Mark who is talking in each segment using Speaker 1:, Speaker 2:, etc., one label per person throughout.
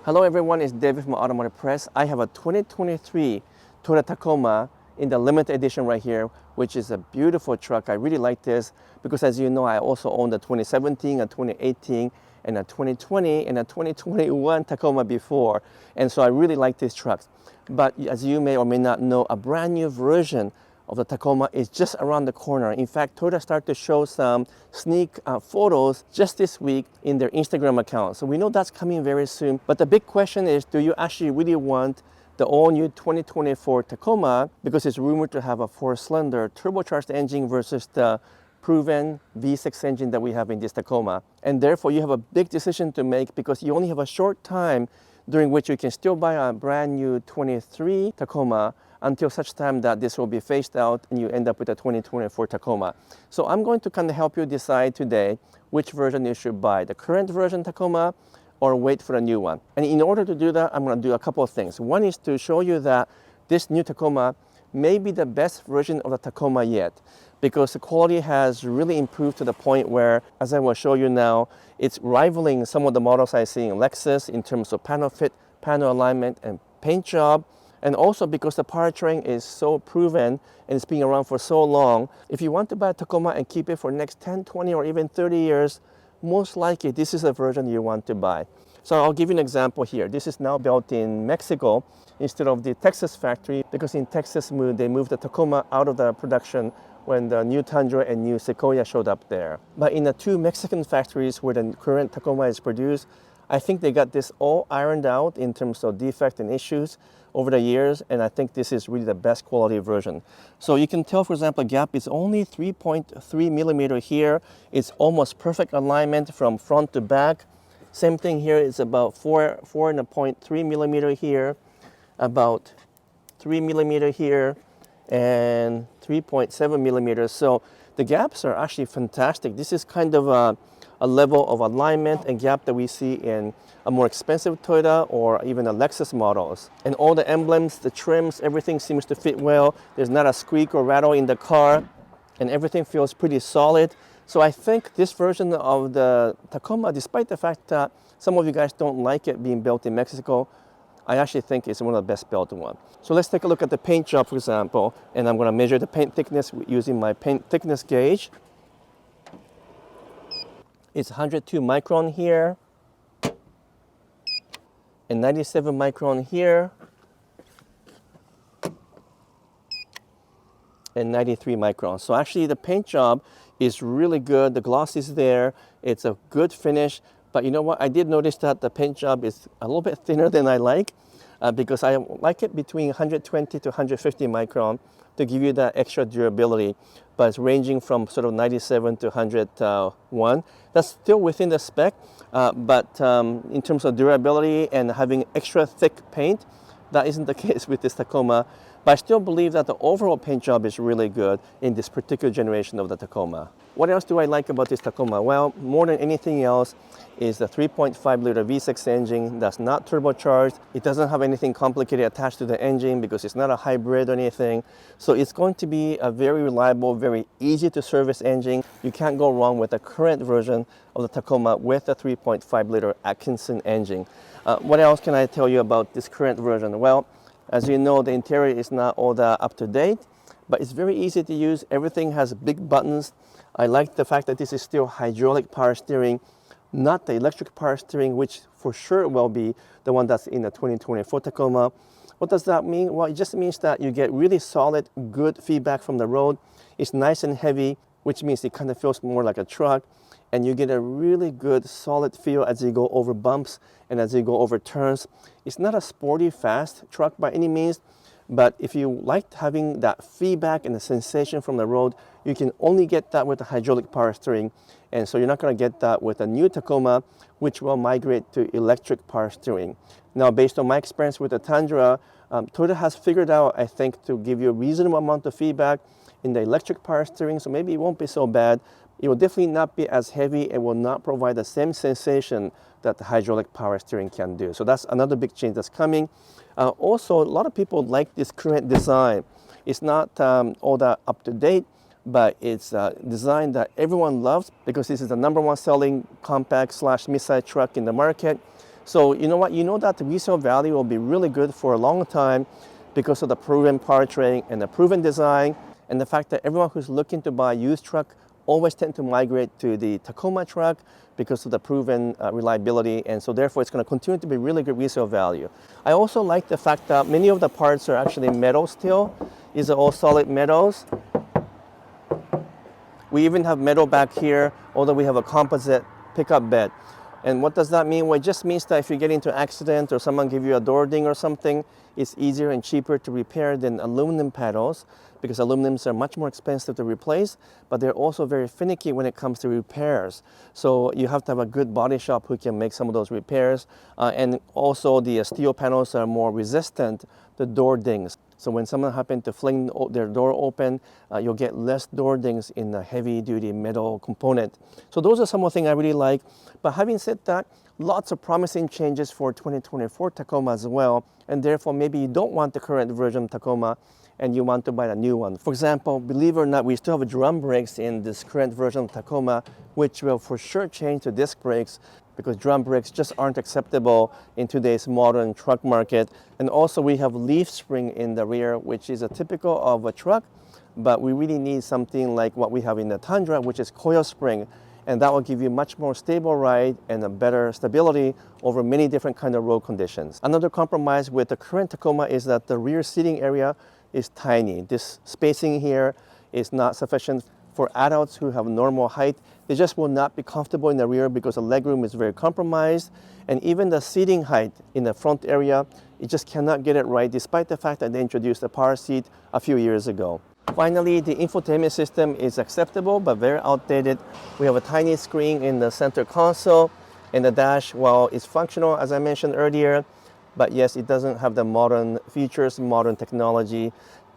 Speaker 1: Hello everyone, it's David from Automotive Press. I have a 2023 Toyota Tacoma in the limited edition right here, which is a beautiful truck. I really like this because, as you know, I also own the 2017, a 2018, and a 2020, and a 2021 Tacoma before. And so I really like these trucks. But as you may or may not know, a brand new version of the Tacoma is just around the corner. In fact, Toyota started to show some sneak photos just this week in their Instagram account. So we know that's coming very soon. But the big question is, do you actually really want the all-new 2024 Tacoma, because it's rumored to have a 4-cylinder turbocharged engine versus the proven V6 engine that we have in this Tacoma? And therefore, you have a big decision to make because you only have a short time during which you can still buy a brand new 23 Tacoma until such time that this will be phased out and you end up with a 2024 Tacoma. So I'm going to kind of help you decide today which version you should buy, the current version Tacoma or wait for a new one. And in order to do that, I'm going to do a couple of things. One is to show you that this new Tacoma may be the best version of the Tacoma yet, because the quality has really improved to the point where, as I will show you now, it's rivaling some of the models I see in Lexus in terms of panel fit, panel alignment, and paint job. And also because the powertrain is so proven and it's been around for so long, if you want to buy a Tacoma and keep it for the next 10, 20, or even 30 years, most likely this is a version you want to buy. So I'll give you an example here. This is now built in Mexico instead of the Texas factory, because in Texas they moved the Tacoma out of the production when the new Tundra and new Sequoia showed up there. But in the two Mexican factories where the current Tacoma is produced, I think they got this all ironed out in terms of defect and issues over the years, and I think this is really the best quality version. So you can tell, for example, gap is only 3.3 millimeter here. It's almost perfect alignment from front to back. Same thing here, it's about 4.3 millimeter here, about 3 millimeter here, and 3.7 millimeters. So the gaps are actually fantastic. This is kind of a level of alignment and gap that we see in a more expensive Toyota or even a Lexus models. And all the emblems, the trims, everything seems to fit well. There's not a squeak or rattle in the car, and everything feels pretty solid. So I think this version of the Tacoma, despite the fact that some of you guys don't like it being built in Mexico, I actually think it's one of the best built ones. So let's take a look at the paint job, for example, and I'm going to measure the paint thickness using my paint thickness gauge. It's 102 micron here, and 97 micron here, and 93 micron. So actually the paint job is really good. The gloss is there. It's a good finish. But you know what? I did notice that the paint job is a little bit thinner than I like, because I like it between 120 to 150 micron to give you that extra durability. But it's ranging from sort of 97 to 101. That's still within the spec, but in terms of durability and having extra thick paint, that isn't the case with this Tacoma. But I still believe that the overall paint job is really good in this particular generation of the Tacoma. What else do I like about this Tacoma? Well, more than anything else is the 3.5 liter V6 engine that's not turbocharged. It doesn't have anything complicated attached to the engine because it's not a hybrid or anything. So it's going to be a very reliable, very easy to service engine. You can't go wrong with the current version of the Tacoma with the 3.5 liter Atkinson engine. What else can I tell you about this current version? Well, as you know, the interior is not all that up to date, but it's very easy to use. Everything has big buttons. I like the fact that this is still hydraulic power steering, not the electric power steering, which for sure will be the one that's in the 2024 Tacoma. What does that mean? Well, it just means that you get really solid, good feedback from the road. It's nice and heavy, which means it kind of feels more like a truck. And you get a really good, solid feel as you go over bumps and as you go over turns. It's not a sporty, fast truck by any means, but if you like having that feedback and the sensation from the road, you can only get that with the hydraulic power steering. And so you're not going to get that with a new Tacoma, which will migrate to electric power steering. Now, based on my experience with the Tundra, Toyota has figured out, I think, to give you a reasonable amount of feedback in the electric power steering, so maybe it won't be so bad. It will definitely not be as heavy and will not provide the same sensation that the hydraulic power steering can do. So that's another big change that's coming. Also, a lot of people like this current design. It's not all that up to date, but it's a design that everyone loves because this is the #1 selling compact / mid-size truck in the market. So you know what? You know that the resale value will be really good for a long time because of the proven powertrain and the proven design, and the fact that everyone who's looking to buy a used truck always tend to migrate to the Tacoma truck because of the proven reliability, and so therefore it's going to continue to be really good resale value. I also like the fact that many of the parts are actually metal still. These are all solid metals. We even have metal back here, although we have a composite pickup bed. And what does that mean? Well, it just means that if you get into an accident or someone give you a door ding or something, it's easier and cheaper to repair than aluminum panels, because aluminums are much more expensive to replace, but they're also very finicky when it comes to repairs. So you have to have a good body shop who can make some of those repairs. And also the steel panels are more resistant to door dings. So when someone happens to fling their door open, you'll get less door dings in the heavy duty metal component. So those are some of the things I really like. But having said that, lots of promising changes for 2024 Tacoma as well. And therefore, maybe you don't want the current version of Tacoma and you want to buy a new one. For example, believe it or not, we still have drum brakes in this current version of Tacoma, which will for sure change to disc brakes, because drum brakes just aren't acceptable in today's modern truck market. And also we have leaf spring in the rear, which is a typical of a truck, but we really need something like what we have in the Tundra, which is coil spring. And that will give you much more stable ride and a better stability over many different kind of road conditions. Another compromise with the current Tacoma is that the rear seating area is tiny. This spacing here is not sufficient for adults who have normal height. They just will not be comfortable in the rear because the legroom is very compromised. And even the seating height in the front area, it just cannot get it right, despite the fact that they introduced the power seat a few years ago. Finally, the infotainment system is acceptable but very outdated. We have a tiny screen in the center console, and the dash, while it's functional as I mentioned earlier, but yes, it doesn't have the modern features, modern technology,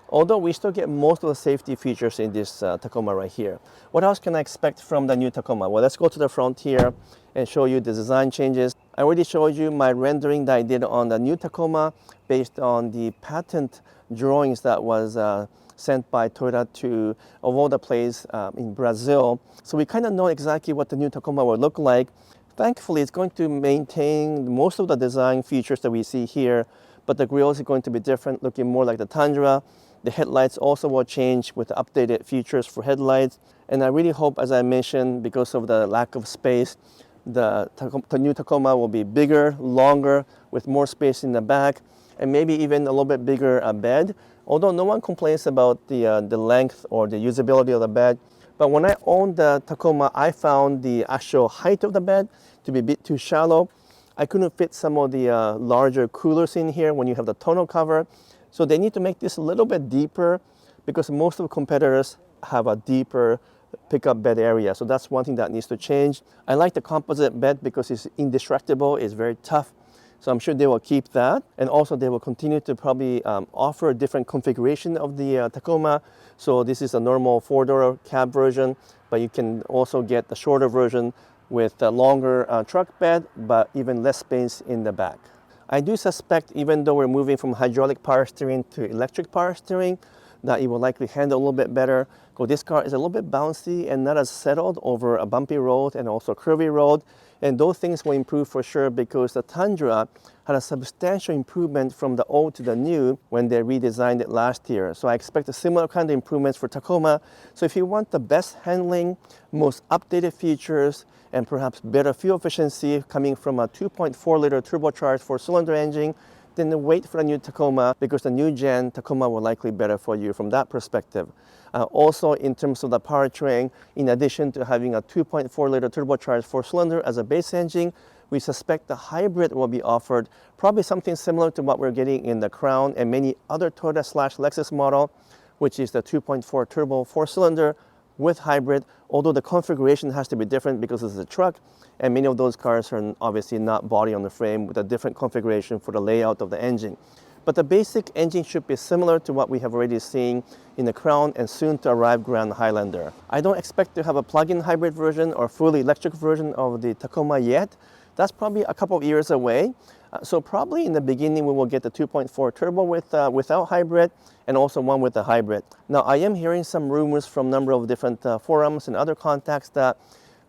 Speaker 1: although we still get most of the safety features in this Tacoma right here. What else can I expect from the new Tacoma? Well, let's go to the front here and show you the design changes. I already showed you my rendering that I did on the new Tacoma based on the patent drawings that was sent by Toyota to, of all the places in Brazil. So we kind of know exactly what the new Tacoma will look like. Thankfully, it's going to maintain most of the design features that we see here, but the grille is going to be different, looking more like the Tundra. The headlights also will change with updated features for headlights. And I really hope, as I mentioned, because of the lack of space, the new Tacoma will be bigger, longer, with more space in the back, and maybe even a little bit bigger bed. Although no one complains about the length or the usability of the bed. But when I owned the Tacoma, I found the actual height of the bed to be a bit too shallow. I couldn't fit some of the larger coolers in here when you have the tonneau cover. So they need to make this a little bit deeper, because most of the competitors have a deeper pickup bed area. So that's one thing that needs to change. I like the composite bed because it's indestructible, it's very tough. So I'm sure they will keep that. And also they will continue to probably offer a different configuration of the Tacoma. So this is a normal 4-door cab version, but you can also get the shorter version with a longer truck bed, but even less space in the back. I do suspect, even though we're moving from hydraulic power steering to electric power steering, that it will likely handle a little bit better. Because this car is a little bit bouncy and not as settled over a bumpy road and also curvy road. And those things will improve for sure, because the Tundra had a substantial improvement from the old to the new when they redesigned it last year. So I expect a similar kind of improvements for Tacoma. So if you want the best handling, most updated features, and perhaps better fuel efficiency coming from a 2.4-liter turbocharged 4-cylinder engine, then wait for the new Tacoma, because the new gen Tacoma will likely be better for you from that perspective. Also, in terms of the powertrain, in addition to having a 2.4-liter turbocharged 4-cylinder as a base engine, we suspect the hybrid will be offered, probably something similar to what we're getting in the Crown and many other Toyota/Lexus model, which is the 2.4 turbo 4-cylinder with hybrid, although the configuration has to be different because it's a truck, and many of those cars are obviously not body on the frame with a different configuration for the layout of the engine. But the basic engine should be similar to what we have already seen in the Crown and soon to arrive Grand Highlander. I don't expect to have a plug-in hybrid version or fully electric version of the Tacoma yet. That's probably a couple of years away. So probably in the beginning we will get the 2.4 turbo without hybrid, and also one with the hybrid. Now I am hearing some rumors from a number of different forums and other contacts that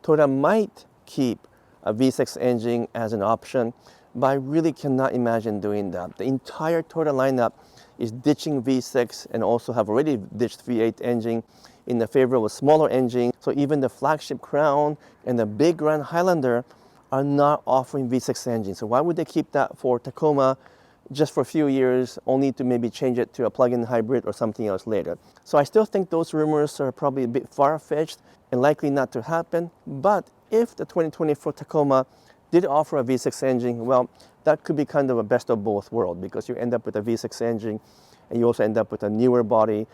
Speaker 1: Toyota might keep a V6 engine as an option. but I really cannot imagine doing that. The entire Toyota lineup is ditching V6 and also have already ditched V8 engine in the favor of a smaller engine. So even the flagship Crown and the big Grand Highlander are not offering V6 engine. So why would they keep that for Tacoma just for a few years, only to maybe change it to a plug-in hybrid or something else later? So I still think those rumors are probably a bit far-fetched and likely not to happen. But if the 2024 Tacoma did offer a V6 engine, well, that could be kind of a best of both worlds, because you end up with a V6 engine and you also end up with a newer body,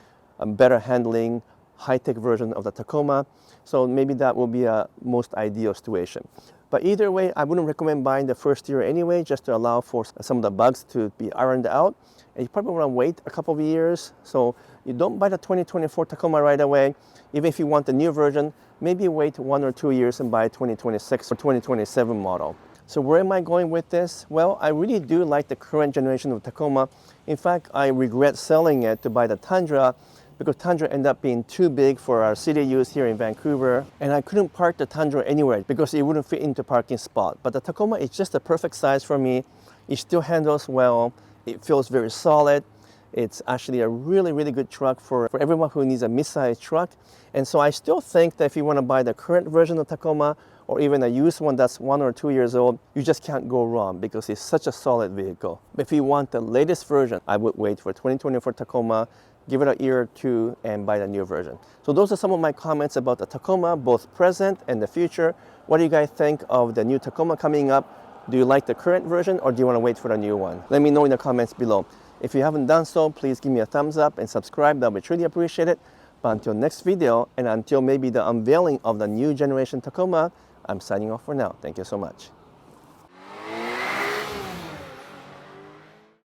Speaker 1: better handling, high-tech version of the Tacoma. So maybe that will be a most ideal situation. But either way, I wouldn't recommend buying the first year anyway, just to allow for some of the bugs to be ironed out. And you probably want to wait a couple of years. So you don't buy the 2024 Tacoma right away. Even if you want the new version, maybe wait 1 or 2 years and buy 2026 or 2027 model. So where am I going with this? Well, I really do like the current generation of Tacoma. In fact, I regret selling it to buy the Tundra, because Tundra ended up being too big for our city use here in Vancouver, and I couldn't park the Tundra anywhere because it wouldn't fit into parking spot. But the Tacoma is just the perfect size for me. It still handles well. It feels very solid. It's actually a really, really good truck for everyone who needs a mid-sized truck. And so I still think that if you want to buy the current version of Tacoma, or even a used one that's 1 or 2 years old, you just can't go wrong because it's such a solid vehicle. But if you want the latest version, I would wait for 2024 Tacoma, give it a year or two, and buy the new version. So those are some of my comments about the Tacoma, both present and the future. What do you guys think of the new Tacoma coming up? Do you like the current version, or do you want to wait for the new one? Let me know in the comments below. If you haven't done so, please give me a thumbs up and subscribe. That would truly appreciate it. But until next video, and until maybe the unveiling of the new generation Tacoma, I'm signing off for now. Thank you so much.